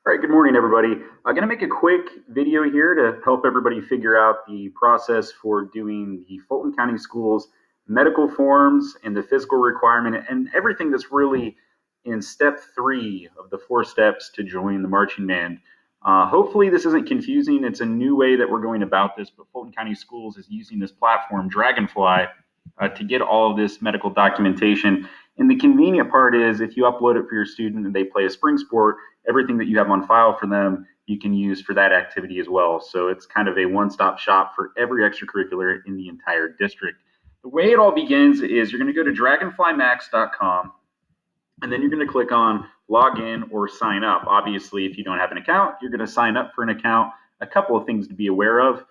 All right, good morning, everybody. I'm going to make a quick video here to help everybody figure out the process for doing the Fulton County Schools medical forms and the physical requirement and everything that's really in step 3 of the 4 steps to join the marching band. Hopefully this isn't confusing. It's a new way that we're going about this, but Fulton County Schools is using this platform, DragonFly, to get all of this medical documentation. And the convenient part is if you upload it for your student and they play a spring sport, everything that you have on file for them, you can use for that activity as well. So it's kind of a one-stop shop for every extracurricular in the entire district. The way it all begins is you're going to go to dragonflymax.com, and then you're going to click on login or sign up. Obviously, if you don't have an account, you're going to sign up for an account. A couple of things to be aware of.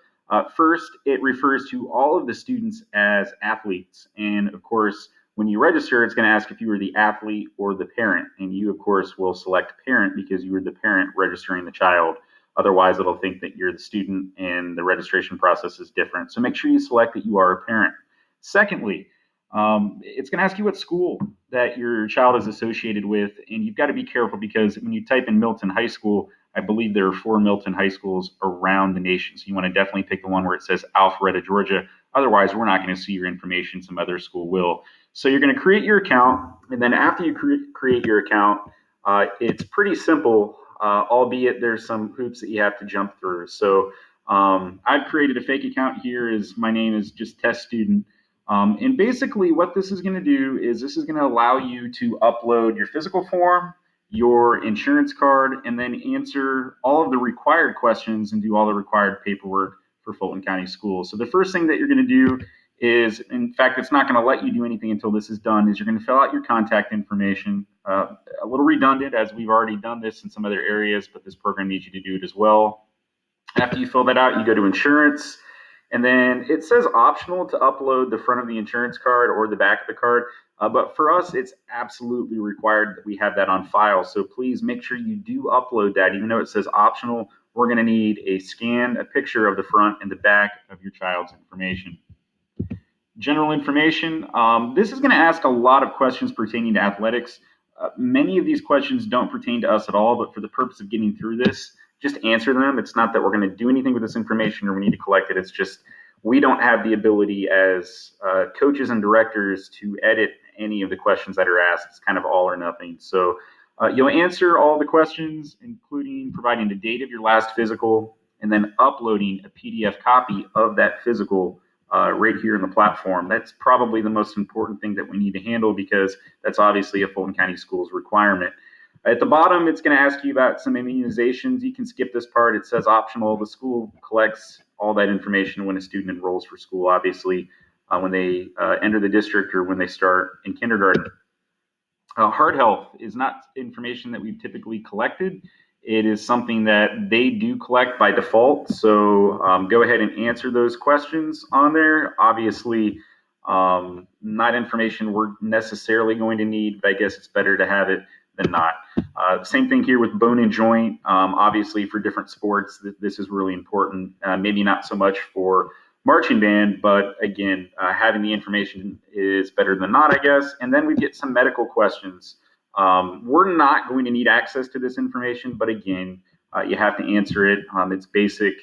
First, it refers to all of the students as athletes. And of course, when you register, it's going to ask if you were the athlete or the parent. And you, of course, will select parent because you were the parent registering the child. Otherwise, it'll think that you're the student and the registration process is different. So make sure you select that you are a parent. Secondly, it's going to ask you what school that your child is associated with. And you've got to be careful because when you type in Milton High School, I believe there are 4 Milton High Schools around the nation. So you want to definitely pick the one where it says Alpharetta, Georgia. Otherwise, we're not going to see your information. Some other school will. So you're going to create your account. And then after you create your account, it's pretty simple, albeit there's some hoops that you have to jump through. So I've created a fake account here. My name is just test student. And basically what this is going to do is this is going to allow you to upload your physical form, your insurance card, and then answer all of the required questions and do all the required paperwork for Fulton County Schools. So the first thing that you're going to do is, in fact, it's not going to let you do anything until this is done, is you're going to fill out your contact information. A little redundant as we've already done this in some other areas, but this program needs you to do it as well. After you fill that out, you go to insurance. And then it says optional to upload the front of the insurance card or the back of the card. But for us, it's absolutely required that we have that on file. So please make sure you do upload that. Even though it says optional, we're going to need a picture of the front and the back of your child's information. General information. This is going to ask a lot of questions pertaining to athletics. Many of these questions don't pertain to us at all, but for the purpose of getting through this, just answer them. It's not that we're going to do anything with this information or we need to collect it. It's just we don't have the ability as coaches and directors to edit any of the questions that are asked. It's kind of all or nothing. So you'll answer all the questions, including providing the date of your last physical and then uploading a PDF copy of that physical right here in the platform. That's probably the most important thing that we need to handle because that's obviously a Fulton County Schools requirement. At the bottom, it's going to ask you about some immunizations. You can skip this part. It says optional. The school collects all that information when a student enrolls for school, obviously, when they enter the district or when they start in kindergarten. Heart health is not information that we've typically collected. It is something that they do collect by default. So go ahead and answer those questions on there. Obviously, not information we're necessarily going to need, but I guess it's better to have it than not. Same thing here with bone and joint. Obviously, for different sports, this is really important. Maybe not so much for marching band, but again, having the information is better than not, I guess. And then we get some medical questions. We're not going to need access to this information, but again, you have to answer it. It's basic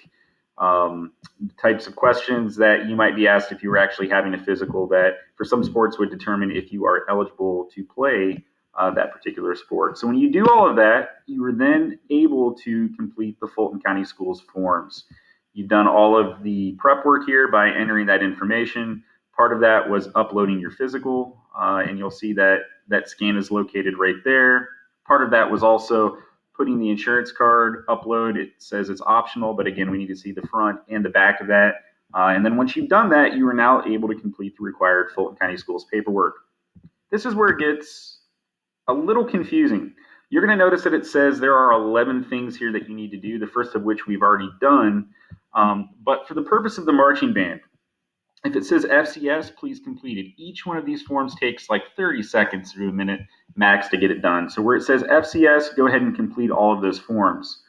types of questions that you might be asked if you were actually having a physical that for some sports would determine if you are eligible to play that particular sport. So when you do all of that, you are then able to complete the Fulton County Schools forms. You've done all of the prep work here by entering that information. Part of that was uploading your physical, and you'll see that that scan is located right there. Part of that was also putting the insurance card upload. It says it's optional, but again, we need to see the front and the back of that. And then once you've done that, you are now able to complete the required Fulton County Schools paperwork. This is where it gets a little confusing. You're going to notice that it says there are 11 things here that you need to do, the first of which we've already done. But for the purpose of the marching band, if it says FCS, please complete it. Each one of these forms takes like 30 seconds to a minute max to get it done. So where it says FCS, go ahead and complete all of those forms.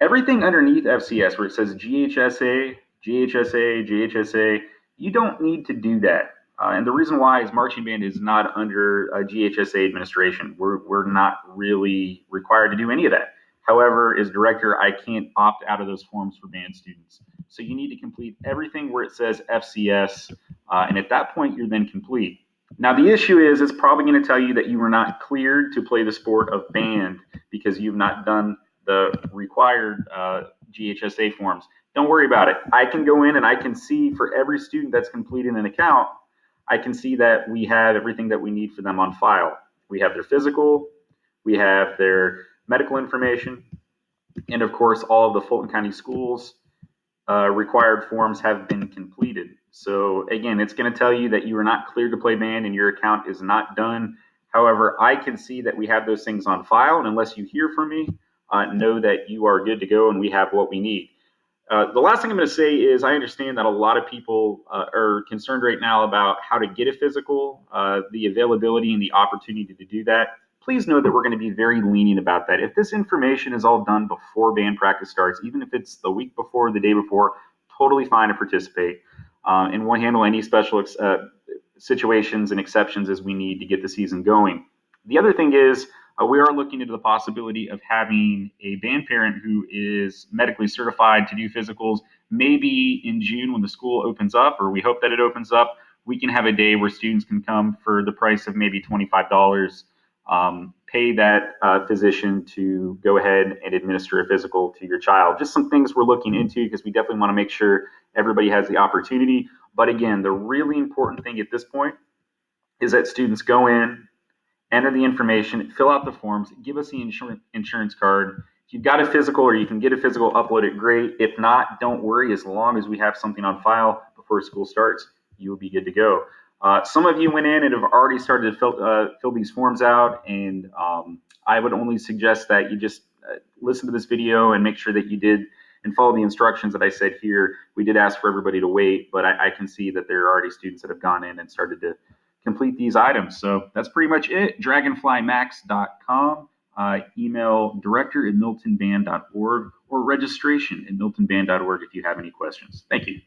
Everything underneath FCS, where it says GHSA, GHSA, GHSA, you don't need to do that. And the reason why is marching band is not under GHSA administration. We're not really required to do any of that. However, as director, I can't opt out of those forms for band students. So you need to complete everything where it says FCS, and at that point, you're then complete. Now, the issue is it's probably going to tell you that you were not cleared to play the sport of band because you've not done the required GHSA forms. Don't worry about it. I can go in and I can see for every student that's completed an account, I can see that we have everything that we need for them on file. We have their physical, we have their medical information, and of course, all of the Fulton County Schools required forms have been completed. So again, it's going to tell you that you are not cleared to play band and your account is not done. However, I can see that we have those things on file, and unless you hear from me, know that you are good to go and we have what we need. The last thing I'm going to say is I understand that a lot of people are concerned right now about how to get a physical, the availability and the opportunity to do that. Please know that we're going to be very lenient about that. If this information is all done before band practice starts, even if it's the week before, or the day before, totally fine to participate. And we'll handle any special situations and exceptions as we need to get the season going. The other thing is we are looking into the possibility of having a band parent who is medically certified to do physicals. Maybe in June when the school opens up, or we hope that it opens up, we can have a day where students can come for the price of maybe $25. Pay that physician to go ahead and administer a physical to your child. Just some things we're looking into because we definitely want to make sure everybody has the opportunity. But again, the really important thing at this point is that students go in, enter the information, fill out the forms, give us the insurance card. If you've got a physical or you can get a physical, upload it, great. If not, don't worry. As long as we have something on file before school starts, you will be good to go. Some of you went in and have already started to fill these forms out, and I would only suggest that you just listen to this video and make sure that you did and follow the instructions that I said here. We did ask for everybody to wait, but I can see that there are already students that have gone in and started to complete these items. So that's pretty much it. DragonFlyMax.com. Email director@miltonband.org or registration@miltonband.org if you have any questions. Thank you.